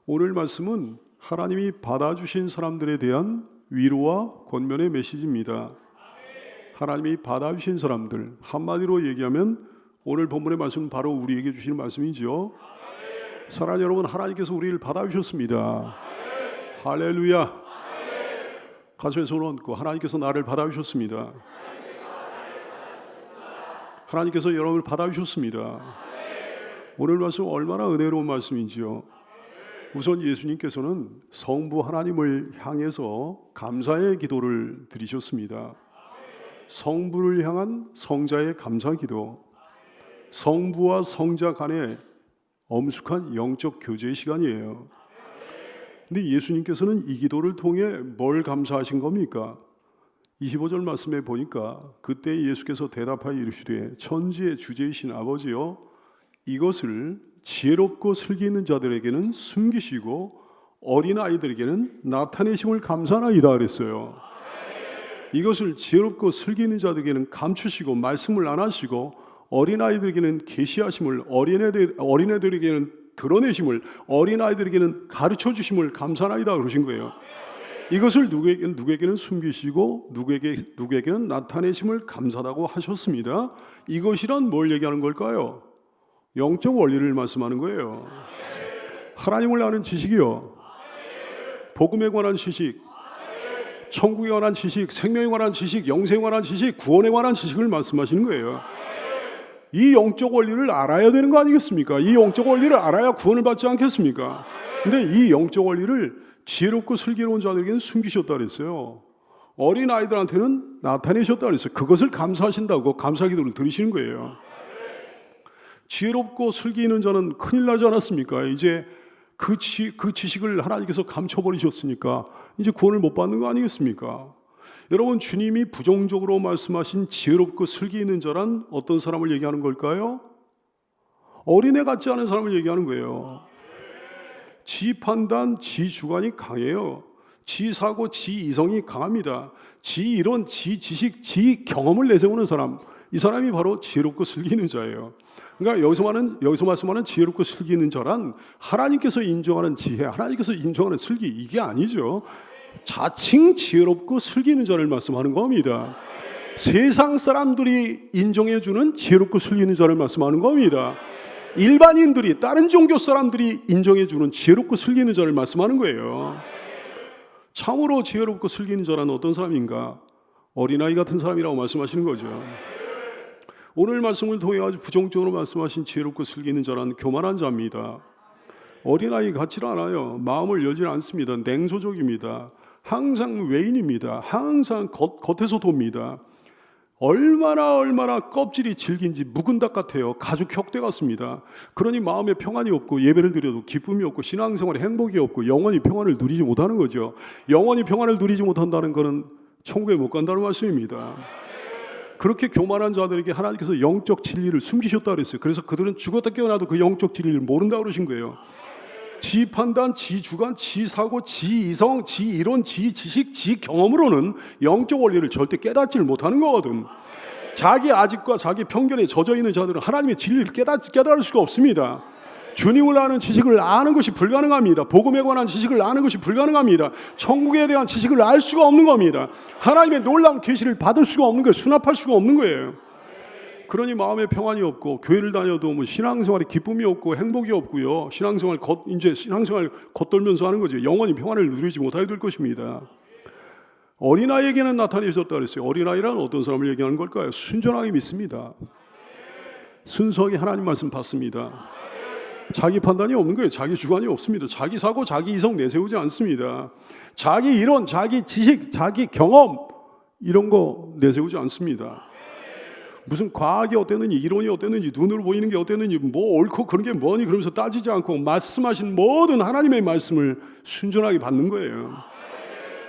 오늘 말씀은 하나님이 받아주신 사람들에 대한 위로와 권면의 메시지입니다. 하나님이 받아주신 사람들, 한마디로 얘기하면 오늘 본문의 말씀은 바로 우리에게 주시는 말씀이죠. 사랑하는 여러분, 하나님께서 우리를 받아주셨습니다. 할렐루야. 가슴에 손을 얹고 하나님께서 나를 받아주셨습니다. 하나님께서 여러분을 받아주셨습니다. 오늘 말씀 얼마나 은혜로운 말씀인지요. 우선 예수님께서는 성부 하나님을 향해서 감사의 기도를 드리셨습니다. 성부를 향한 성자의 감사 기도, 성부와 성자 간의 엄숙한 영적 교제의 시간이에요. 근데 예수님께서는 이 기도를 통해 뭘 감사하신 겁니까? 25절 말씀에 보니까 그때 예수께서 대답하여 이르시되 천지의 주제이신 아버지여, 이것을 지혜롭고 슬기 있는 자들에게는 숨기시고 어린아이들에게는 나타내심을 감사하나이다 그랬어요. 이것을 지혜롭고 슬기 있는 자들에게는 감추시고 말씀을 안 하시고 어린아이들에게는 계시하심을, 어린애들에게는 드러내심을, 어린아이들에게는 가르쳐 주심을 감사하나이다 그러신 거예요. 이것을 누구에게는 숨기시고 누구에게는 나타내심을 감사하다고 하셨습니다. 이것이란 뭘 얘기하는 걸까요? 영적 원리를 말씀하는 거예요. 하나님을 아는 지식이요, 복음에 관한 지식, 천국에 관한 지식, 생명에 관한 지식, 영생에 관한 지식, 구원에 관한 지식을 말씀하시는 거예요. 이 영적 원리를 알아야 되는 거 아니겠습니까? 이 영적 원리를 알아야 구원을 받지 않겠습니까? 근데 이 영적 원리를 지혜롭고 슬기로운 자들에게는 숨기셨다 그랬어요. 어린아이들한테는 나타내셨다 그랬어요. 그것을 감사하신다고 감사 기도를 드리시는 거예요. 지혜롭고 슬기 있는 자는 큰일 나지 않았습니까? 이제 그 지식을 하나님께서 감춰버리셨으니까 이제 구원을 못 받는 거 아니겠습니까? 여러분, 주님이 부정적으로 말씀하신 지혜롭고 슬기 있는 자란 어떤 사람을 얘기하는 걸까요? 어린애 같지 않은 사람을 얘기하는 거예요. 지 판단, 지 주관이 강해요. 지 사고, 지 이성이 강합니다. 지 이론, 지 지식, 지 경험을 내세우는 사람, 이 사람이 바로 지혜롭고 슬기 있는 자예요. 그러니까 여기서 말씀하는 지혜롭고 슬기 있는 자란 하나님께서 인정하는 지혜, 하나님께서 인정하는 슬기, 이게 아니죠. 자칭 지혜롭고 슬기 있는 자를 말씀하는 겁니다. 세상 사람들이 인정해주는 지혜롭고 슬기 있는 자를 말씀하는 겁니다. 일반인들이, 다른 종교 사람들이 인정해주는 지혜롭고 슬기 있는 자를 말씀하는 거예요. 참으로 지혜롭고 슬기 있는 자란 어떤 사람인가? 어린아이 같은 사람이라고 말씀하시는 거죠. 오늘 말씀을 통해 아주 부정적으로 말씀하신 지혜롭고 슬기 있는 자란 교만한 자입니다. 어린아이 같지 않아요. 마음을 열지 않습니다. 냉소적입니다. 항상 외인입니다. 항상 겉에서 돕니다. 얼마나 껍질이 질긴지 묵은 닭 같아요. 가죽 혁대 같습니다. 그러니 마음에 평안이 없고 예배를 드려도 기쁨이 없고 신앙생활에 행복이 없고 영원히 평안을 누리지 못하는 거죠. 영원히 평안을 누리지 못한다는 것은 천국에 못 간다는 말씀입니다. 그렇게 교만한 자들에게 하나님께서 영적 진리를 숨기셨다 그랬어요. 그래서 그들은 죽었다 깨어나도 그 영적 진리를 모른다 그러신 거예요. 지 판단, 지 주관, 지 사고, 지 이성, 지 이론, 지 지식, 지 경험으로는 영적 원리를 절대 깨닫지를 못하는 거거든. 자기 아집과 자기 편견에 젖어 있는 자들은 하나님의 진리를 깨달을 수가 없습니다. 주님을 아는 지식을 아는 것이 불가능합니다. 복음에 관한 지식을 아는 것이 불가능합니다. 천국에 대한 지식을 알 수가 없는 겁니다. 하나님의 놀라운 계시를 받을 수가 없는 거예요. 수납할 수가 없는 거예요. 그러니 마음에 평안이 없고 교회를 다녀도 뭐 신앙생활에 기쁨이 없고 행복이 없고요. 신앙생활 겉돌면서 하는 거죠. 영원히 평안을 누리지 못하게 될 것입니다. 어린아이에게는 나타내셨다 그랬어요. 어린아이란 어떤 사람을 얘기하는 걸까요? 순전하게 믿습니다. 순수하게 하나님 말씀 받습니다. 자기 판단이 없는 거예요. 자기 주관이 없습니다. 자기 사고, 자기 이성 내세우지 않습니다. 자기 이론, 자기 지식, 자기 경험 이런 거 내세우지 않습니다. 무슨 과학이 어땠는지, 이론이 어땠는지, 눈으로 보이는 게 어땠는지, 뭐 옳고 그런 게 뭐니 그러면서 따지지 않고 말씀하신 모든 하나님의 말씀을 순전하게 받는 거예요.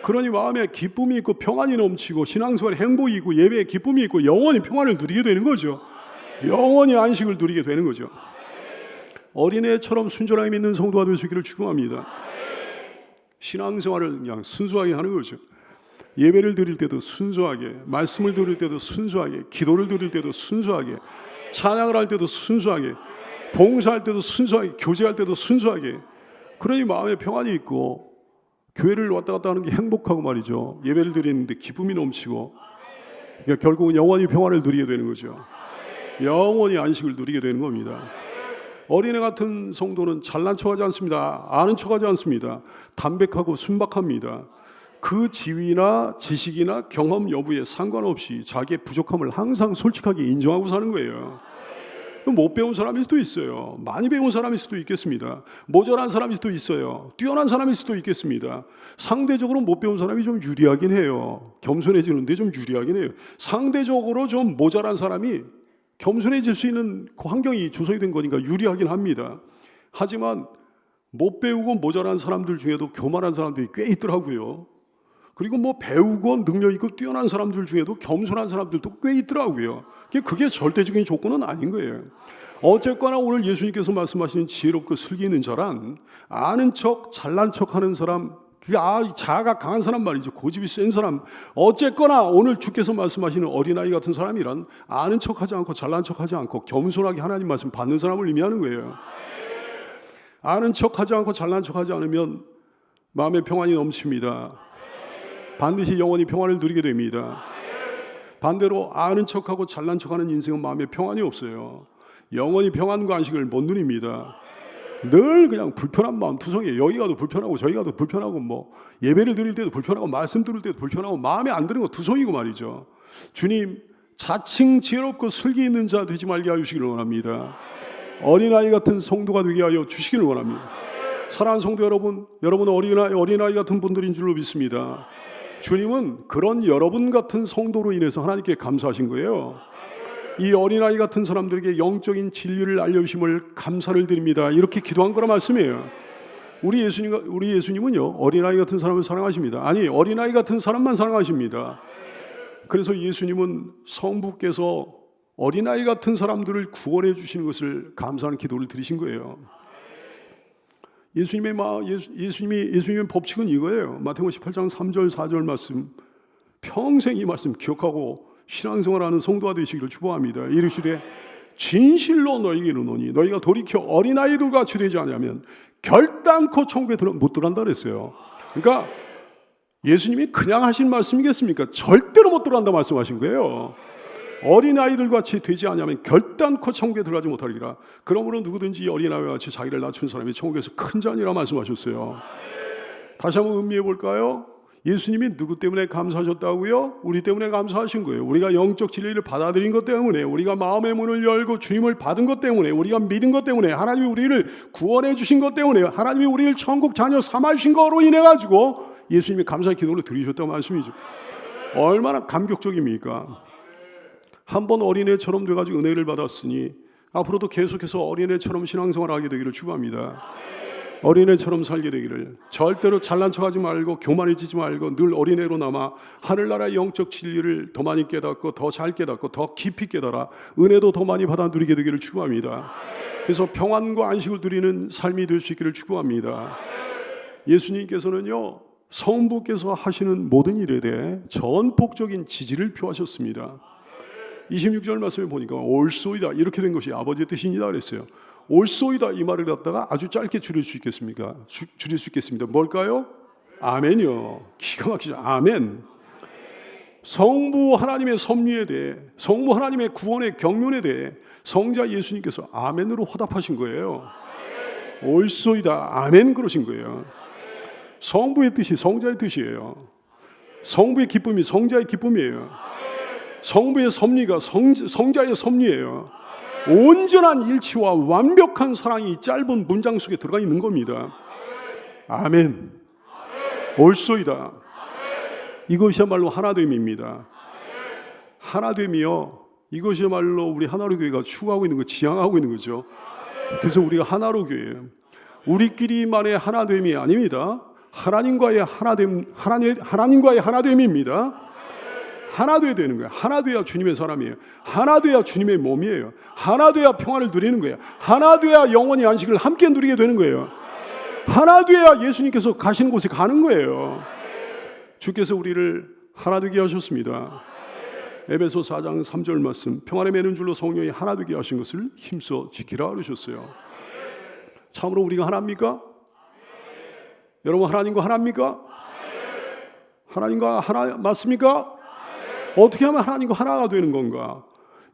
그러니 마음에 기쁨이 있고 평안이 넘치고 신앙생활에 행복이 있고 예배에 기쁨이 있고 영원히 평안을 누리게 되는 거죠. 영원히 안식을 누리게 되는 거죠. 어린애처럼 순전하게 믿는 성도가 될 수 있기를 축원합니다. 신앙생활을 그냥 순수하게 하는 거죠. 예배를 드릴 때도 순수하게, 말씀을 드릴 때도 순수하게, 기도를 드릴 때도 순수하게, 찬양을 할 때도 순수하게, 봉사할 때도 순수하게, 교제할 때도 순수하게, 그러니 마음에 평안이 있고 교회를 왔다 갔다 하는 게 행복하고 말이죠. 예배를 드리는데 기쁨이 넘치고, 그러니까 결국은 영원히 평안을 누리게 되는 거죠. 영원히 안식을 누리게 되는 겁니다. 어린애 같은 성도는 잘난 척하지 않습니다. 아는 척하지 않습니다. 담백하고 순박합니다. 그 지위나 지식이나 경험 여부에 상관없이 자기의 부족함을 항상 솔직하게 인정하고 사는 거예요. 못 배운 사람일 수도 있어요. 많이 배운 사람일 수도 있겠습니다. 모자란 사람일 수도 있어요. 뛰어난 사람일 수도 있겠습니다. 상대적으로 못 배운 사람이 좀 유리하긴 해요. 겸손해지는데 좀 유리하긴 해요. 상대적으로 좀 모자란 사람이 겸손해질 수 있는 그 환경이 조성이 된 거니까 유리하긴 합니다. 하지만 못 배우고 모자란 사람들 중에도 교만한 사람들이 꽤 있더라고요. 그리고 뭐 배우고 능력 있고 뛰어난 사람들 중에도 겸손한 사람들도 꽤 있더라고요. 그게 절대적인 조건은 아닌 거예요. 어쨌거나 오늘 예수님께서 말씀하시는 지혜롭고 슬기 있는 자란 아는 척, 잘난 척하는 사람, 자아가 강한 사람 말이죠. 고집이 센 사람. 어쨌거나 오늘 주께서 말씀하시는 어린아이 같은 사람이란 아는 척하지 않고 잘난 척하지 않고 겸손하게 하나님 말씀 받는 사람을 의미하는 거예요. 아는 척하지 않고 잘난 척하지 않으면 마음의 평안이 넘칩니다. 반드시 영원히 평안을 누리게 됩니다. 반대로 아는 척하고 잘난 척하는 인생은 마음에 평안이 없어요. 영원히 평안과 안식을 못 누립니다. 늘 그냥 불편한 마음 투성이에요. 여기 가도 불편하고 저기 가도 불편하고 뭐 예배를 드릴 때도 불편하고 말씀 들을 때도 불편하고 마음에 안 드는 거 투성이고 말이죠. 주님 자칭 지혜롭고 슬기 있는 자 되지 말게 하여 주시기를 원합니다. 어린아이 같은 성도가 되게 하여 주시기를 원합니다. 사랑하는 성도 여러분, 여러분은 어린아이 같은 분들인 줄로 믿습니다. 주님은 그런 여러분 같은 성도로 인해서 하나님께 감사하신 거예요. 이 어린아이 같은 사람들에게 영적인 진리를 알려주심을 감사를 드립니다. 이렇게 기도한 거라 말씀이에요. 우리 예수님은요 어린아이 같은 사람을 사랑하십니다. 아니 어린아이 같은 사람만 사랑하십니다. 그래서 예수님은 성부께서 어린아이 같은 사람들을 구원해 주시는 것을 감사하는 기도를 드리신 거예요. 예수님의 법칙은 이거예요. 마태복음 18장 3절 4절 말씀, 평생 이 말씀 기억하고 신앙생활하는 성도가 되시기를 축복합니다. 이르시되 진실로 너희에게 이르노니 너희가 돌이켜 어린아이들 같이 되지 않으면 결단코 천국에 못 들어간다 그랬어요. 그러니까 예수님이 그냥 하신 말씀이겠습니까? 절대로 못 들어간다 말씀하신 거예요. 어린아이들 같이 되지 않으면 결단코 천국에 들어가지 못하리라. 그러므로 누구든지 어린아이와 같이 자기를 낮춘 사람이 천국에서 큰 자니라 말씀하셨어요. 다시 한번 음미해 볼까요? 예수님이 누구 때문에 감사하셨다고요? 우리 때문에 감사하신 거예요. 우리가 영적 진리를 받아들인 것 때문에, 우리가 마음의 문을 열고 주님을 받은 것 때문에, 우리가 믿은 것 때문에, 하나님이 우리를 구원해 주신 것 때문에, 하나님이 우리를 천국 자녀 삼아 주신 거로 인해 가지고 예수님이 감사의 기도를 드리셨다는 말씀이죠. 얼마나 감격적입니까? 한 번 어린애처럼 돼가지고 은혜를 받았으니 앞으로도 계속해서 어린애처럼 신앙생활을 하게 되기를 축복합니다. 어린애처럼 살게 되기를, 절대로 잘난 척하지 말고 교만해지지 말고 늘 어린애로 남아 하늘나라의 영적 진리를 더 많이 깨닫고 더 잘 깨닫고 더 깊이 깨달아 은혜도 더 많이 받아 누리게 되기를 축복합니다. 그래서 평안과 안식을 누리는 삶이 될 수 있기를 축복합니다. 예수님께서는요 성부께서 하시는 모든 일에 대해 전폭적인 지지를 표하셨습니다. 26절 말씀에 보니까 옳소이다 이렇게 된 것이 아버지의 뜻입니다 그랬어요. 옳소이다 이 말을 갖다가 아주 짧게 줄일 수 있겠습니까? 줄일 수 있겠습니다. 뭘까요? 아멘이요. 기가 막히죠. 아멘. 성부 하나님의 섭리에 대해, 성부 하나님의 구원의 경륜에 대해 성자 예수님께서 아멘으로 화답하신 거예요. 옳소이다 아멘 그러신 거예요. 성부의 뜻이 성자의 뜻이에요. 성부의 기쁨이 성자의 기쁨이에요. 성부의 섭리가 성자의 섭리예요. 온전한 일치와 완벽한 사랑이 짧은 문장 속에 들어가 있는 겁니다. 아멘. 옳소이다. 이것이야말로 하나됨입니다. 하나됨이요. 이것이야말로 우리 하나로 교회가 추구하고 있는 거, 지향하고 있는 거죠. 그래서 우리가 하나로 교회예요. 우리끼리만의 하나됨이 아닙니다. 하나님과의 하나됨입니다. 하나 돼야 되는 거예요. 하나 돼야 주님의 사람이에요. 하나 돼야 주님의 몸이에요. 하나 돼야 평안을 누리는 거예요. 하나 돼야 영원히 안식을 함께 누리게 되는 거예요. 하나 돼야 예수님께서 가시는 곳에 가는 거예요. 주께서 우리를 하나 되게 하셨습니다. 에베소 4장 3절 말씀, 평안에 매는 줄로 성령이 하나 되게 하신 것을 힘써 지키라 그러셨어요. 참으로 우리가 하나입니까? 여러분 하나님과 하나입니까? 하나님과 하나 맞습니까? 어떻게 하면 하나님과 하나가 되는 건가?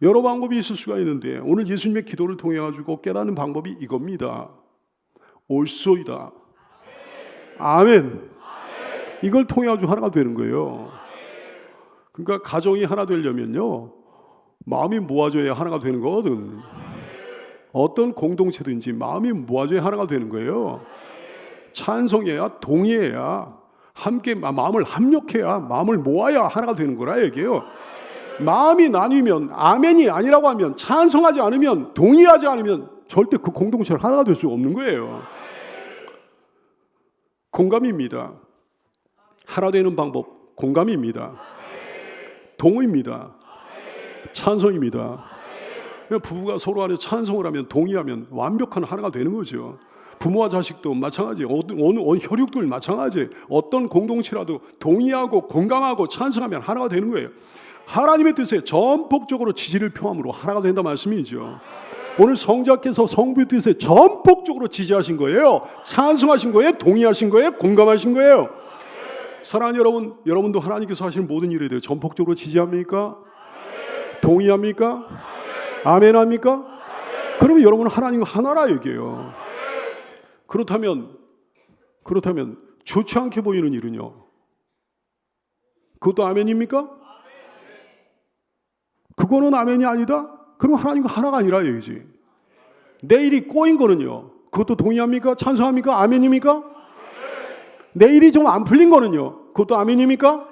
여러 방법이 있을 수가 있는데 오늘 예수님의 기도를 통해 가지고 깨닫는 방법이 이겁니다. 올소이다. 아멘. 이걸 통해 가지고 하나가 되는 거예요. 그러니까 가정이 하나 되려면요, 마음이 모아져야 하나가 되는 거거든. 어떤 공동체든지 마음이 모아져야 하나가 되는 거예요. 찬송해야, 동의해야, 함께 마음을 합력해야, 마음을 모아야 하나가 되는 거라 얘기해요. 마음이 나뉘면, 아멘이 아니라고 하면, 찬송하지 않으면, 동의하지 않으면 절대 그 공동체를 하나가 될 수 없는 거예요. 공감입니다. 하나 되는 방법, 공감입니다. 동의입니다. 찬송입니다. 부부가 서로 간에 찬송을 하면, 동의하면 완벽한 하나가 되는 거죠. 부모와 자식도 마찬가지, 어느 혈육들 마찬가지, 어떤 공동체라도 동의하고 공감하고 찬성하면 하나가 되는 거예요. 하나님의 뜻에 전폭적으로 지지를 표함으로 하나가 된다 말씀이죠. 오늘 성자께서 성부의 뜻에 전폭적으로 지지하신 거예요. 찬성하신 거예요. 동의하신 거예요. 공감하신 거예요. 사랑하는 여러분, 여러분도 하나님께서 하시는 모든 일에 대해 전폭적으로 지지합니까? 동의합니까? 아멘 합니까? 그러면 여러분은 하나님과 하나라 얘기해요. 그렇다면 좋지 않게 보이는 일은요, 그것도 아멘입니까? 그거는 아멘이 아니다? 그럼 하나님과 하나가 아니라 얘기지. 내 일이 꼬인 거는요, 그것도 동의합니까? 찬성합니까? 아멘입니까? 내 일이 좀 안 풀린 거는요, 그것도 아멘입니까?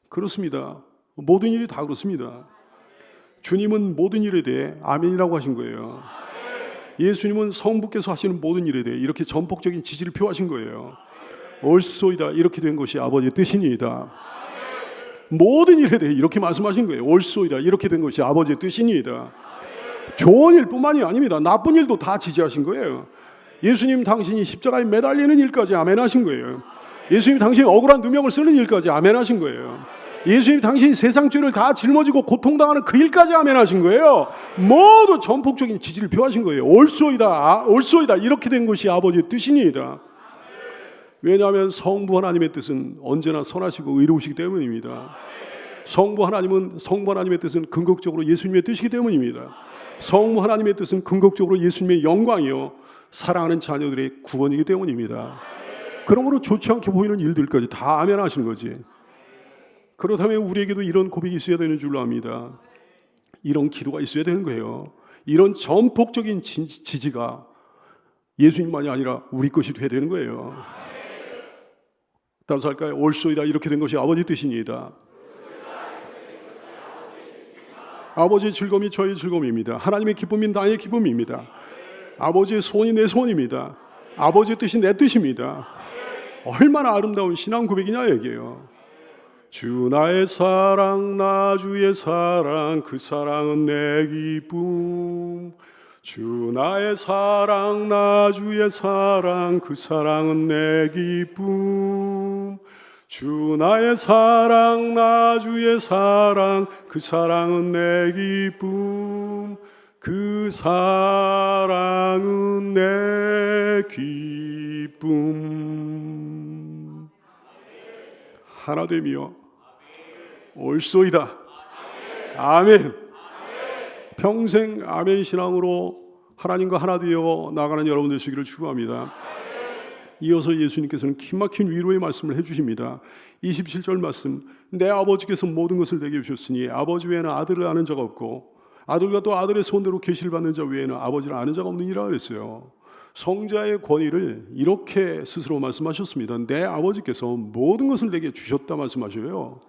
그렇습니다. 모든 일이 다 그렇습니다. 주님은 모든 일에 대해 아멘이라고 하신 거예요. 예수님은 성부께서 하시는 모든 일에 대해 이렇게 전폭적인 지지를 표하신 거예요. 옳소이다, 이렇게 된 것이 아버지의 뜻이니이다. 모든 일에 대해 이렇게 말씀하신 거예요. 옳소이다, 이렇게 된 것이 아버지의 뜻이니이다. 좋은 일뿐만이 아닙니다. 나쁜 일도 다 지지하신 거예요. 예수님 당신이 십자가에 매달리는 일까지 아멘하신 거예요. 예수님 당신이 억울한 누명을 쓰는 일까지 아멘하신 거예요. 예수님 당신이 세상 죄를 다 짊어지고 고통당하는 그 일까지 아멘하신 거예요. 모두 전폭적인 지지를 표하신 거예요. 옳소이다, 옳소이다, 이렇게 된 것이 아버지의 뜻이니이다. 왜냐하면 성부 하나님의 뜻은 언제나 선하시고 의로우시기 때문입니다. 성부 하나님의 뜻은 근거적으로 예수님의 뜻이기 때문입니다. 성부 하나님의 뜻은 근거적으로 예수님의 영광이요, 사랑하는 자녀들의 구원이기 때문입니다. 그러므로 좋지 않게 보이는 일들까지 다 아멘하시는 거지. 그렇다면 우리에게도 이런 고백이 있어야 되는 줄로 압니다. 이런 기도가 있어야 되는 거예요. 이런 전폭적인 지지가 예수님만이 아니라 우리 것이 돼야 되는 거예요. 따라서 할까요? 옳소이다, 이렇게 된 것이 아버지 뜻이니이다. 아버지의 즐거움이 저의 즐거움입니다. 하나님의 기쁨이 나의 기쁨입니다. 아버지의 소원이 내 소원입니다. 아버지의 뜻이 내 뜻입니다. 얼마나 아름다운 신앙 고백이냐 얘기해요. 주 나의 사랑, 나 주의 사랑, 그 사랑은 내 기쁨. 주 나의 사랑, 나 주의 사랑, 그 사랑은 내 기쁨. 주 나의 사랑, 나 주의 사랑, 그 사랑은 내 기쁨. 그 사랑은 내 기쁨. 하나됨이여 옳소이다. 아멘. 평생 아멘 신앙으로 하나님과 하나 되어 나가는 여러분 되시기를 축원합니다. 이어서 예수님께서는 기막힌 위로의 말씀을 해주십니다. 27절 말씀, 내 아버지께서 모든 것을 내게 주셨으니 아버지 외에는 아들을 아는 자가 없고 아들과 또 아들의 손대로 계시를 받는 자 외에는 아버지를 아는 자가 없느니라 그랬어요. 성자의 권위를 이렇게 스스로 말씀하셨습니다. 내 아버지께서 모든 것을 내게 주셨다 말씀하셔요.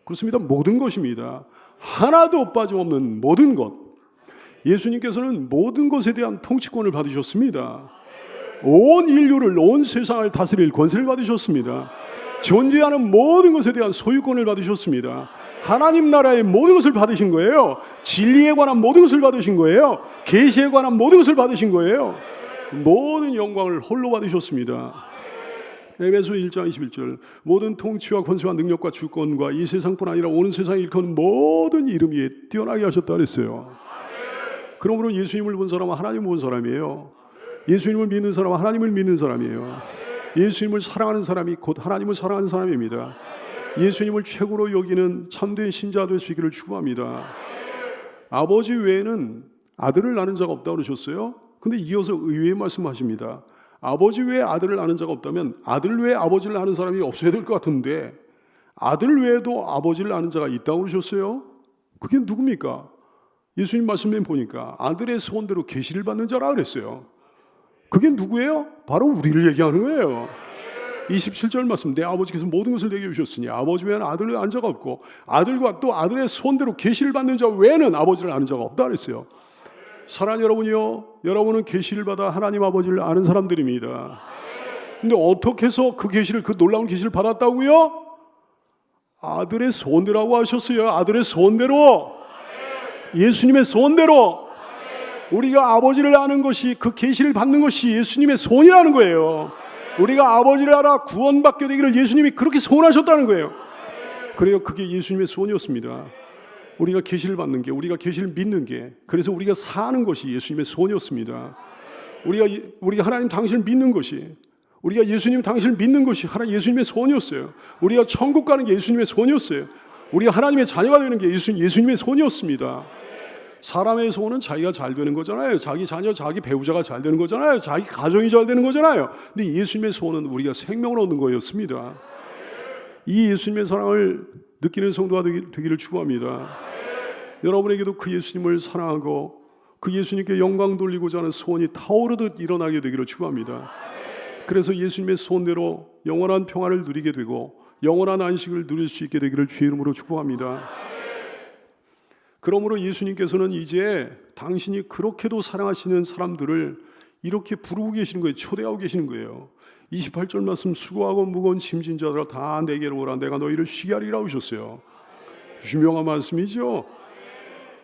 그렇습니다. 모든 것입니다. 하나도 빠짐없는 모든 것. 예수님께서는 모든 것에 대한 통치권을 받으셨습니다. 온 인류를, 온 세상을 다스릴 권세를 받으셨습니다. 존재하는 모든 것에 대한 소유권을 받으셨습니다. 하나님 나라의 모든 것을 받으신 거예요. 진리에 관한 모든 것을 받으신 거예요. 계시에 관한 모든 것을 받으신 거예요. 모든 영광을 홀로 받으셨습니다. 에베소 1장 21절, 모든 통치와 권세와 능력과 주권과 이 세상뿐 아니라 온 세상에 일컫는 모든 이름 위에 뛰어나게 하셨다 그랬어요. 그러므로 예수님을 본 사람은 하나님을 본 사람이에요. 예수님을 믿는 사람은 하나님을 믿는 사람이에요. 예수님을 사랑하는 사람이 곧 하나님을 사랑하는 사람입니다. 예수님을 최고로 여기는 참된 신자 되시기를 축원합니다. 아버지 외에는 아들을 낳는 자가 없다고 그러셨어요. 근데 이어서 의외의 말씀하십니다. 아버지 외에 아들을 낳는 자가 없다면 아들 외에 아버지를 낳는 사람이 없어야 될 것 같은데 아들 외에도 아버지를 낳는 자가 있다고 그러셨어요. 그게 누굽니까? 예수님 말씀에 보니까 아들의 소원대로 계시를 받는 자라 그랬어요. 그게 누구예요? 바로 우리를 얘기하는 거예요. 27절 말씀, 내 아버지께서 모든 것을 내게 주셨으니 아버지 외에는 아들을 낳은 자가 없고 아들과 또 아들의 소원대로 계시를 받는 자 외에는 아버지를 아는 자가 없다 그랬어요. 사랑하는 여러분이요, 여러분은 계시를 받아 하나님 아버지를 아는 사람들입니다. 근데 어떻게 해서 그 계시를, 그 놀라운 계시를 받았다고요? 아들의 소원대로라고 하셨어요. 아들의 소원대로, 예수님의 소원대로. 우리가 아버지를 아는 것이, 그 계시를 받는 것이 예수님의 소원이라는 거예요. 우리가 아버지를 알아 구원받게 되기를 예수님이 그렇게 소원하셨다는 거예요. 그래요, 그게 예수님의 소원이었습니다. 우리가 계시를 받는 게, 우리가 계시를 믿는 게, 그래서 우리가 사는 것이 예수님의 소원이었습니다. 우리가 하나님 당신을 믿는 것이, 우리가 예수님 당신을 믿는 것이 예수님의 소원이었어요. 우리가 천국 가는 게 예수님의 소원이었어요. 우리가 하나님의 자녀가 되는 게 예수님의 소원이었습니다. 사람의 소원은 자기가 잘 되는 거잖아요. 자기 자녀, 자기 배우자가 잘 되는 거잖아요. 자기 가정이 잘 되는 거잖아요. 근데 예수님의 소원은 우리가 생명을 얻는 거였습니다. 이 예수님의 사랑을 느끼는 성도가 되기를 축원합니다. 여러분에게도 그 예수님을 사랑하고 그 예수님께 영광 돌리고자 하는 소원이 타오르듯 일어나게 되기를 축원합니다. 그래서 예수님의 소원대로 영원한 평안을 누리게 되고 영원한 안식을 누릴 수 있게 되기를 주의 이름으로 축복합니다. 그러므로 예수님께서는 이제 당신이 그렇게도 사랑하시는 사람들을 이렇게 부르고 계시는 거예요. 초대하고 계시는 거예요. 28절 말씀, 수고하고 무거운 짐진 자들아 다 내게로 오라, 내가 너희를 쉬게 하리라 하셨어요. 유명한 말씀이죠.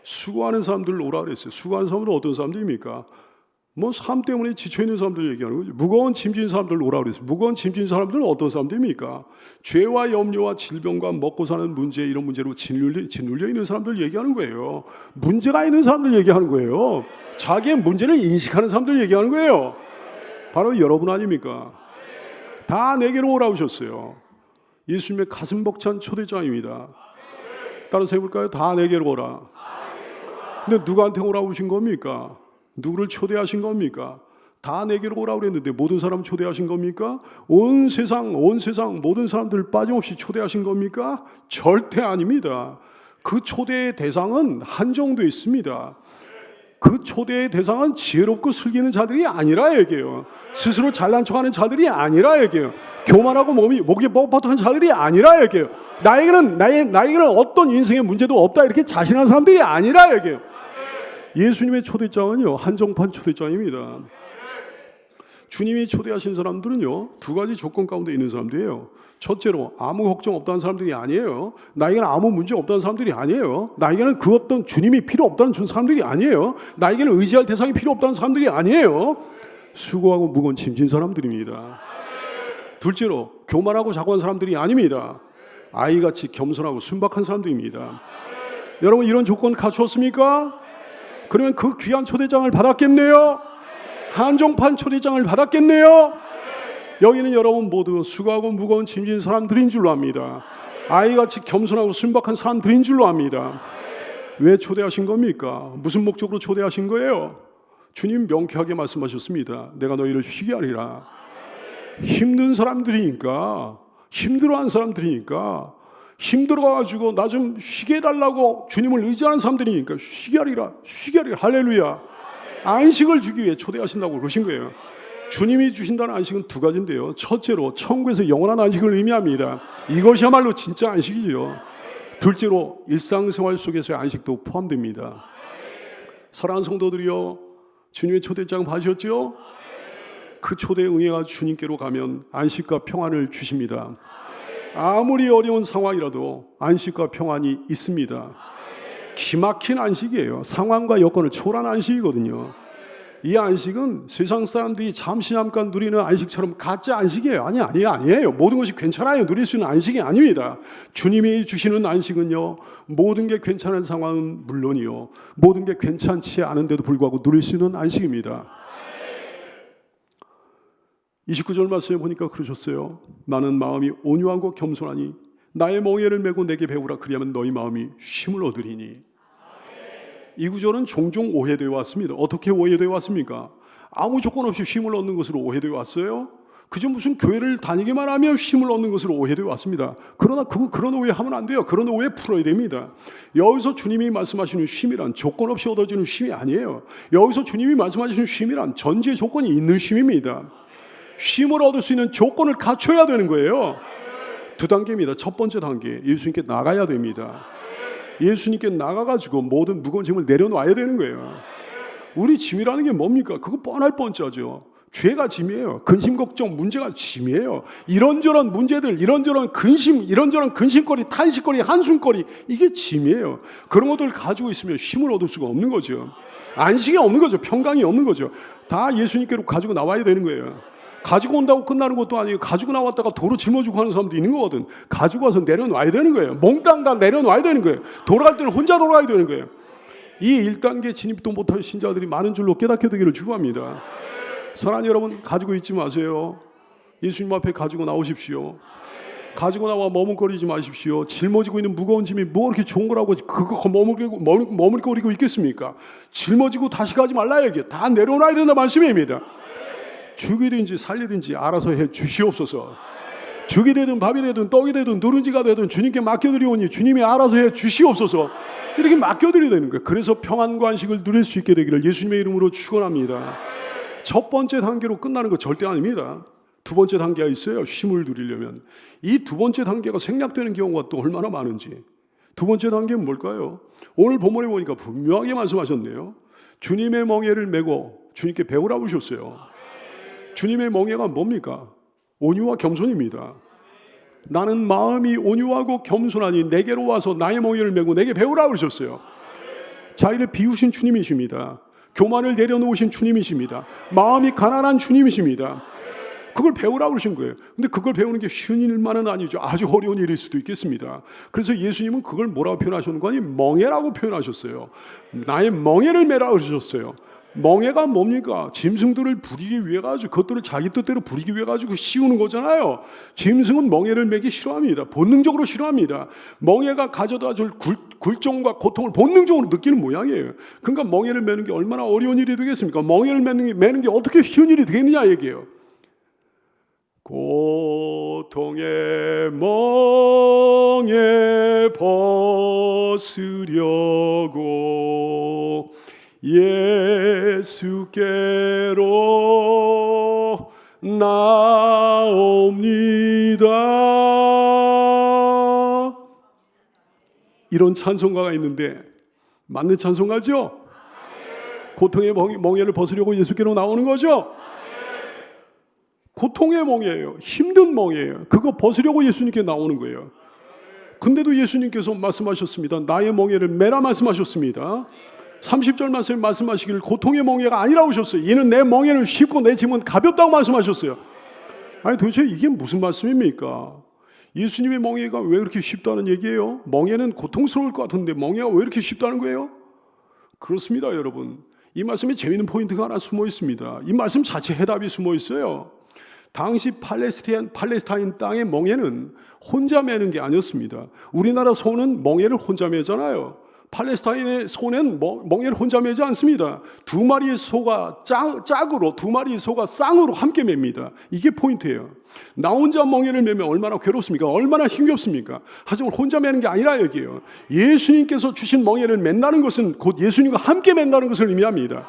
수고하는 사람들 오라 그랬어요. 수고하는 사람들은 어떤 사람들입니까? 삶 때문에 지쳐있는 사람들 얘기하는 거죠. 무거운 짐진 사람들 오라 그랬어요. 무거운 짐진 사람들은 어떤 사람들입니까? 죄와 염려와 질병과 먹고 사는 문제, 이런 문제로 짓눌려 있는 사람들 얘기하는 거예요. 문제가 있는 사람들 얘기하는 거예요. 자기의 문제를 인식하는 사람들 얘기하는 거예요. 바로 여러분 아닙니까? 다 내게로 오라 하셨어요. 예수님의 가슴 벅찬 초대장입니다. 따라서 해볼까요? 다 내게로 오라. 근데 누구한테 오라고 하신 겁니까? 누구를 초대하신 겁니까? 다 내게로 오라고 그랬는데 모든 사람 초대하신 겁니까? 온 세상 모든 사람들 빠짐없이 초대하신 겁니까? 절대 아닙니다. 그 초대의 대상은 한정되어 있습니다. 그 초대의 대상은 지혜롭고 슬기는 자들이 아니라 얘기해요. 스스로 잘난 척하는 자들이 아니라 얘기해요. 교만하고 목이 뻣뻣한 자들이 아니라 얘기해요. 나에게는 어떤 인생의 문제도 없다 이렇게 자신한 사람들이 아니라 얘기해요. 예수님의 초대장은요, 한정판 초대장입니다. 주님이 초대하신 사람들은요, 두 가지 조건 가운데 있는 사람들이에요. 첫째로 아무 걱정 없다는 사람들이 아니에요. 나에게는 아무 문제 없다는 사람들이 아니에요. 나에게는 그 어떤 주님이 필요 없다는 사람들이 아니에요. 나에게는 의지할 대상이 필요 없다는 사람들이 아니에요. 수고하고 무거운 짐진 사람들입니다. 둘째로 교만하고 자고한 사람들이 아닙니다. 아이같이 겸손하고 순박한 사람들입니다. 여러분, 이런 조건 갖추었습니까? 그러면 그 귀한 초대장을 받았겠네요. 한정판 초대장을 받았겠네요. 여기는 여러분 모두 수고하고 무거운 짐진 사람들인 줄로 압니다. 아이같이 겸손하고 순박한 사람들인 줄로 압니다. 왜 초대하신 겁니까? 무슨 목적으로 초대하신 거예요? 주님 명쾌하게 말씀하셨습니다. 내가 너희를 쉬게 하리라. 힘든 사람들이니까, 힘들어하는 사람들이니까, 힘들어가지고 나 좀 쉬게 해달라고 주님을 의지하는 사람들이니까 쉬게 하리라, 쉬게 하리라. 할렐루야. 안식을 주기 위해 초대하신다고 그러신 거예요. 주님이 주신다는 안식은 두 가지인데요. 첫째로 천국에서 영원한 안식을 의미합니다. 이것이야말로 진짜 안식이죠. 둘째로 일상생활 속에서의 안식도 포함됩니다. 사랑하는 성도들이요, 주님의 초대장 받으셨죠? 그 초대에 응해가 주님께로 가면 안식과 평안을 주십니다. 아무리 어려운 상황이라도 안식과 평안이 있습니다. 기막힌 안식이에요. 상황과 여건을 초월한 안식이거든요. 이 안식은 세상 사람들이 잠깐 누리는 안식처럼 가짜 안식이에요. 아니에요. 모든 것이 괜찮아요. 누릴 수 있는 안식이 아닙니다. 주님이 주시는 안식은요, 모든 게 괜찮은 상황은 물론이요, 모든 게 괜찮지 않은데도 불구하고 누릴 수 있는 안식입니다. 29절 말씀에 보니까 그러셨어요. 나는 마음이 온유하고 겸손하니 나의 멍에를 메고 내게 배우라. 그리하면 너희 마음이 쉼을 얻으리니. 이 구절은 종종 오해되어 왔습니다. 어떻게 오해되어 왔습니까? 아무 조건 없이 쉼을 얻는 것으로 오해되어 왔어요. 그저 무슨 교회를 다니기만 하면 쉼을 얻는 것으로 오해되어 왔습니다. 그러나 그런 오해하면 안 돼요. 그런 오해 풀어야 됩니다. 여기서 주님이 말씀하시는 쉼이란 조건 없이 얻어지는 쉼이 아니에요. 여기서 주님이 말씀하시는 쉼이란 전제 조건이 있는 쉼입니다. 쉼을 얻을 수 있는 조건을 갖춰야 되는 거예요. 두 단계입니다. 첫 번째 단계, 예수님께 나가야 됩니다. 예수님께 나가가지고 모든 무거운 짐을 내려놔야 되는 거예요. 우리 짐이라는 게 뭡니까? 그거 뻔할 뻔짜죠. 죄가 짐이에요. 근심 걱정 문제가 짐이에요. 이런저런 문제들, 이런저런 근심거리, 탄식거리, 한숨거리, 이게 짐이에요. 그런 것들을 가지고 있으면 쉼을 얻을 수가 없는 거죠. 안식이 없는 거죠. 평강이 없는 거죠. 다 예수님께로 가지고 나와야 되는 거예요. 가지고 온다고 끝나는 것도 아니고 가지고 나왔다가 도로 짊어지고 하는 사람도 있는 거거든. 가지고 와서 내려놔야 되는 거예요. 몽땅 다 내려놔야 되는 거예요. 돌아갈 때는 혼자 돌아가야 되는 거예요. 이 1단계 진입도 못한 신자들이 많은 줄로 깨닫게 되기를 축원합니다. 사랑하는 여러분, 가지고 있지 마세요. 예수님 앞에 가지고 나오십시오. 가지고 나와 머뭇거리지 마십시오. 짊어지고 있는 무거운 짐이 뭐 이렇게 좋은 거라고 그거 머물거리고 있겠습니까? 짊어지고 다시 가지 말라요. 이게 다 내려놔야 된다 말씀입니다. 죽이든지 살리든지 알아서 해 주시옵소서. 죽이 되든 밥이 되든 떡이 되든 누룽지가 되든 주님께 맡겨드리오니 주님이 알아서 해 주시옵소서. 이렇게 맡겨드려야 되는 거예요. 그래서 평안과 안식을 누릴 수 있게 되기를 예수님의 이름으로 축원합니다. 첫 번째 단계로 끝나는 거 절대 아닙니다. 두 번째 단계가 있어요. 쉼을 누리려면. 이 두 번째 단계가 생략되는 경우가 또 얼마나 많은지. 두 번째 단계는 뭘까요? 오늘 본문에 보니까 분명하게 말씀하셨네요. 주님의 멍에를 메고 주님께 배우라고 하셨어요. 주님의 멍에가 뭡니까? 온유와 겸손입니다. 나는 마음이 온유하고 겸손하니 내게로 와서 나의 멍에를 메고 내게 배우라고 그러셨어요. 자기를 비우신 주님이십니다. 교만을 내려놓으신 주님이십니다. 마음이 가난한 주님이십니다. 그걸 배우라고 그러신 거예요. 근데 그걸 배우는 게 쉬운 일만은 아니죠. 아주 어려운 일일 수도 있겠습니다. 그래서 예수님은 그걸 뭐라고 표현하셨는가 하니 멍에라고 표현하셨어요. 나의 멍에를 메라고 그러셨어요. 멍에가 뭡니까? 짐승들을 부리기 위해 가지고 그것들을 자기 뜻대로 부리기 위해 가지고 씌우는 거잖아요. 짐승은 멍에를 매기 싫어합니다. 본능적으로 싫어합니다. 멍에가 가져다 줄 굴종과 고통을 본능적으로 느끼는 모양이에요. 그러니까 멍에를 매는 게 얼마나 어려운 일이 되겠습니까? 멍에를 매는 게 어떻게 쉬운 일이 되겠느냐 얘기예요. 고통의 멍에 벗으려고 예수께로 나옵니다. 이런 찬송가가 있는데 맞는 찬송가죠? 고통의 멍에를 벗으려고 예수께로 나오는 거죠? 고통의 멍에예요. 힘든 멍에예요. 그거 벗으려고 예수님께 나오는 거예요. 근데도 예수님께서 말씀하셨습니다. 나의 멍에를 메라 말씀하셨습니다. 30절 말씀에 말씀하시기를 고통의 멍에가 아니라고 하셨어요. 이는 내 멍에는 쉽고 내 짐은 가볍다고 말씀하셨어요. 아니 도대체 이게 무슨 말씀입니까? 예수님의 멍에가 왜 그렇게 쉽다는 얘기예요? 멍에는 고통스러울 것 같은데 멍에가 왜 이렇게 쉽다는 거예요? 그렇습니다, 여러분. 이 말씀에 재미있는 포인트가 하나 숨어 있습니다. 이 말씀 자체 해답이 숨어 있어요. 당시 팔레스타인 땅의 멍에는 혼자 매는 게 아니었습니다. 우리나라 소는 멍에를 혼자 매잖아요. 팔레스타인의 소는 멍에를 혼자 매지 않습니다. 두 마리의 소가 짝으로 두 마리의 소가 쌍으로 함께 맵니다. 이게 포인트예요. 나 혼자 멍에를 매면 얼마나 괴롭습니까? 얼마나 힘겹습니까? 하지만 혼자 매는 게 아니라 여기에요. 예수님께서 주신 멍에를 맨다는 것은 곧 예수님과 함께 맨다는 것을 의미합니다.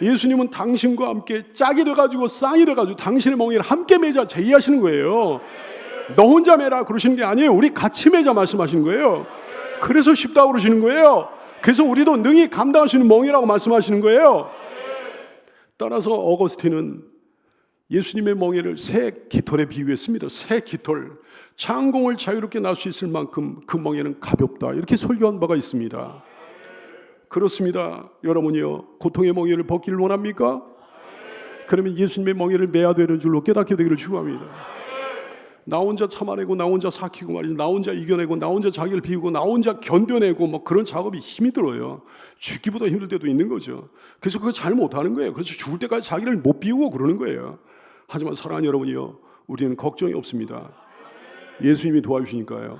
예수님은 당신과 함께 짝이 돼가지고 쌍이 돼가지고 당신의 멍에를 함께 매자 제의하시는 거예요. 너 혼자 매라 그러시는 게 아니에요. 우리 같이 매자 말씀하시는 거예요. 그래서 쉽다고 그러시는 거예요. 그래서 우리도 능히 감당할 수 있는 멍이라고 말씀하시는 거예요. 따라서 어거스틴은 예수님의 멍에를 새 깃털에 비유했습니다. 새 깃털. 창공을 자유롭게 날 수 있을 만큼 그 멍에는 가볍다. 이렇게 설교한 바가 있습니다. 그렇습니다. 여러분이요. 고통의 멍에를 벗기를 원합니까? 그러면 예수님의 멍에를 매야 되는 줄로 깨닫게 되기를 축원합니다. 나 혼자 참아내고 나 혼자 삭히고 말이죠. 나 혼자 이겨내고 나 혼자 자기를 비우고 나 혼자 견뎌내고 뭐 그런 작업이 힘이 들어요. 죽기보다 힘들 때도 있는 거죠. 그래서 그거 잘 못하는 거예요. 그래서 죽을 때까지 자기를 못 비우고 그러는 거예요. 하지만 사랑하는 여러분이요, 우리는 걱정이 없습니다. 예수님이 도와주시니까요.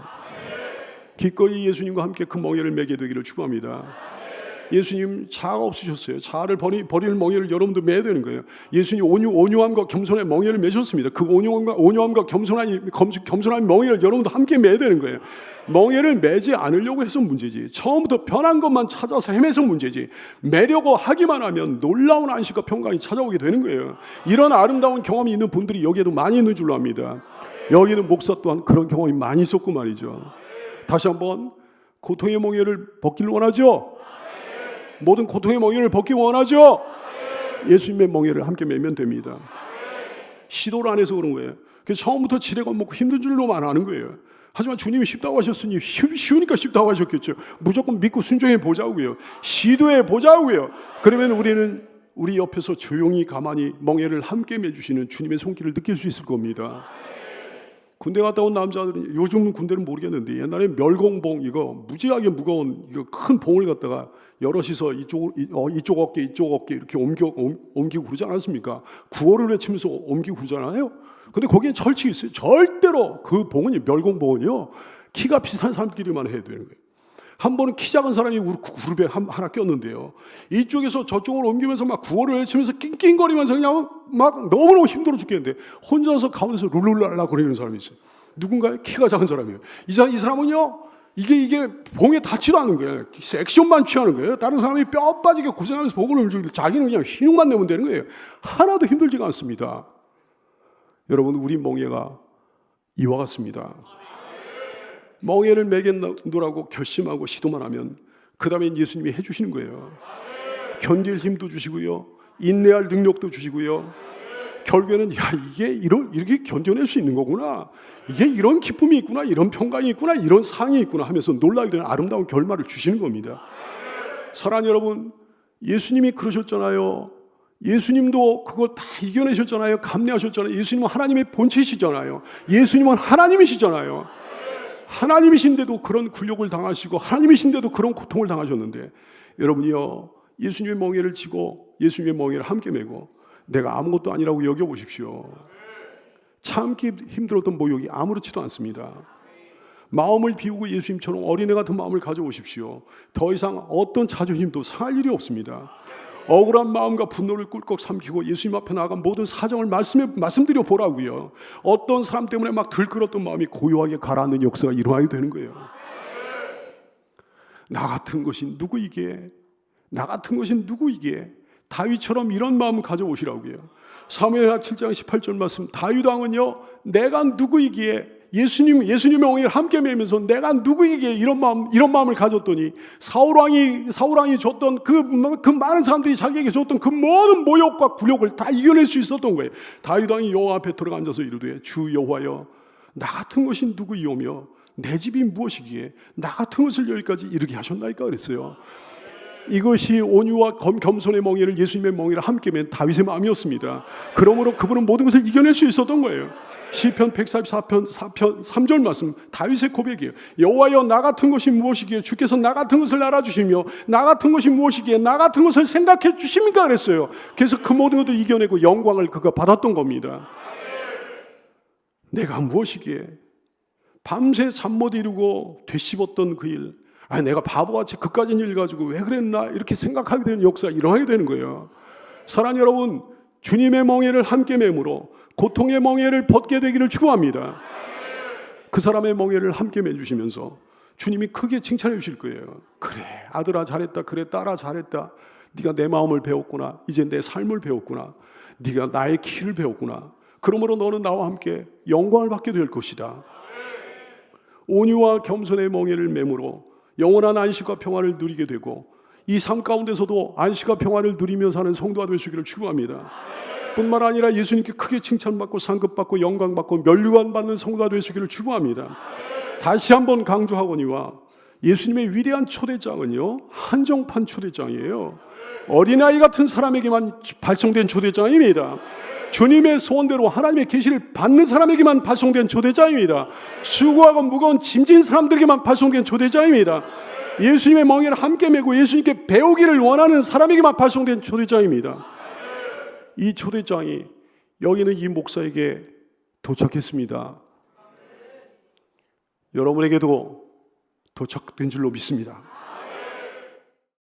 기꺼이 예수님과 함께 그 멍에를 매게 되기를 축복합니다. 예수님 자아가 없으셨어요. 자아를 버리는 멍에를 여러분도 매야 되는 거예요. 예수님 온유함과 겸손의 멍에를 매셨습니다. 그 온유함과 겸손한 멍에를 여러분도 함께 매야 되는 거예요. 멍에를 매지 않으려고 해서 문제지, 처음부터 편한 것만 찾아서 헤매서 문제지, 매려고 하기만 하면 놀라운 안식과 평강이 찾아오게 되는 거예요. 이런 아름다운 경험이 있는 분들이 여기에도 많이 있는 줄로 압니다. 여기는 목사 또한 그런 경험이 많이 있었고 말이죠. 다시 한번, 고통의 멍에를 벗기를 원하죠? 모든 고통의 멍에를 벗기 원하죠? 예수님의 멍에를 함께 매면 됩니다. 시도를 안 해서 그런 거예요. 그래서 처음부터 지레 겁먹고 힘든 줄로만 아는 거예요. 하지만 주님이 쉽다고 하셨으니 쉬우니까 쉽다고 하셨겠죠. 무조건 믿고 순종해 보자고요. 시도해 보자고요. 그러면 우리는 우리 옆에서 조용히 가만히 멍에를 함께 매주시는 주님의 손길을 느낄 수 있을 겁니다. 군대 갔다 온 남자들은, 요즘 군대는 모르겠는데 옛날에 멸공봉, 이거 무지하게 무거운 이거 큰 봉을 갖다가 여럿이서 이쪽 어깨 이렇게 옮기고 그러지 않았습니까? 구호를 외치면서 옮기고 그러잖아요. 근데 거기엔 철칙이 있어요. 절대로 그 봉은, 멸공봉은요, 키가 비슷한 사람끼리만 해야 되는 거예요. 한 번은 키 작은 사람이 우리 그룹에 하나 꼈는데요, 이쪽에서 저쪽으로 옮기면서 막 구호를 외치면서 낑낑거리면서 그냥 막 너무너무 힘들어 죽겠는데 혼자서 가운데서 룰룰랄라 거리는 사람이 있어요. 누군가요? 키가 작은 사람이에요. 이 사람은요, 이게 봉에 닿지도 않은 거예요. 액션만 취하는 거예요. 다른 사람이 뼈 빠지게 고생하면서 봉을 움직이고 자기는 그냥 신용만 내면 되는 거예요. 하나도 힘들지가 않습니다. 여러분, 우리 멍에가 이와 같습니다. 멍에를 매겠노라고 결심하고 시도만 하면 그 다음엔 예수님이 해주시는 거예요. 견딜 힘도 주시고요, 인내할 능력도 주시고요, 결국에는 이게 이렇게 견뎌낼 수 있는 거구나, 이게 이런 기쁨이 있구나, 이런 평강이 있구나, 이런 상이 있구나 하면서 놀라게 되는 아름다운 결말을 주시는 겁니다. 사랑하는 여러분, 예수님이 그러셨잖아요. 예수님도 그걸 다 이겨내셨잖아요. 감내하셨잖아요. 예수님은 하나님의 본체시잖아요. 예수님은 하나님이시잖아요. 하나님이신데도 그런 굴욕을 당하시고 하나님이신데도 그런 고통을 당하셨는데, 여러분이요, 예수님의 멍에를 지고 예수님의 멍에를 함께 메고 내가 아무것도 아니라고 여겨보십시오. 참기 힘들었던 모욕이 아무렇지도 않습니다. 마음을 비우고 예수님처럼 어린애 같은 마음을 가져오십시오. 더 이상 어떤 자존심도 상할 일이 없습니다. 억울한 마음과 분노를 꿀꺽 삼키고 예수님 앞에 나아가 모든 사정을 말씀드려 보라고요. 어떤 사람 때문에 막 들끓었던 마음이 고요하게 가라앉는 역사가 일어나게 되는 거예요. 나 같은 것이 누구이기에? 나 같은 것이 누구이기에? 다윗처럼 이런 마음 가져오시라고요. 사무엘하 7장 18절 말씀, 다윗 왕은요, 내가 누구이기에, 예수님의 멍에를 함께 매면서 내가 누구에게 이런 마음을 가졌더니 사울 왕이 줬던 그 많은 사람들이 자기에게 줬던 그 모든 모욕과 굴욕을 다 이겨낼 수 있었던 거예요. 다윗 왕이 여호와 앞에 들어가 앉아서 이르되, 주 여호와여, 나 같은 것이 누구이오며 내 집이 무엇이기에 나 같은 것을 여기까지 이르게 하셨나이까 그랬어요. 이것이 온유와 겸손의 멍에를, 예수님의 멍에를 함께 맨 다윗의 마음이었습니다. 그러므로 그분은 모든 것을 이겨낼 수 있었던 거예요. 시편 144편 3절 말씀, 다윗의 고백이에요. 여호와여, 나 같은 것이 무엇이기에 주께서 나 같은 것을 알아주시며 나 같은 것이 무엇이기에 나 같은 것을 생각해 주십니까 그랬어요. 그래서 그 모든 것들을 이겨내고 영광을 그가 받았던 겁니다. 내가 무엇이기에 밤새 잠 못 이루고 되씹었던 그 일, 내가 바보같이 그까진 일 가지고 왜 그랬나 이렇게 생각하게 되는 역사가 일어나게 되는 거예요. 사랑하는 여러분, 주님의 멍에를 함께 매므로 고통의 멍에를 벗게 되기를 축원합니다. 그 사람의 멍에를 함께 매주시면서 주님이 크게 칭찬해 주실 거예요. 그래 아들아 잘했다, 그래 딸아 잘했다, 네가 내 마음을 배웠구나, 이제 내 삶을 배웠구나, 네가 나의 키를 배웠구나, 그러므로 너는 나와 함께 영광을 받게 될 것이다. 온유와 겸손의 멍에를 매므로 영원한 안식과 평화를 누리게 되고 이 삶 가운데서도 안식과 평화를 누리며 사는 성도가 되시기를 축원합니다. 뿐만 아니라 예수님께 크게 칭찬받고 상급받고 영광받고 면류관 받는 성도가 되시기를 축원합니다. 다시 한번 강조하거니와 예수님의 위대한 초대장은요, 한정판 초대장이에요. 어린아이 같은 사람에게만 발송된 초대장입니다. 주님의 소원대로 하나님의 계시를 받는 사람에게만 발송된 초대장입니다. 수고하고 무거운 짐진 사람들에게만 발송된 초대장입니다. 예수님의 멍에를 함께 메고 예수님께 배우기를 원하는 사람에게만 발송된 초대장입니다. 이 초대장이 여기는 이 목사에게 도착했습니다. 여러분에게도 도착된 줄로 믿습니다.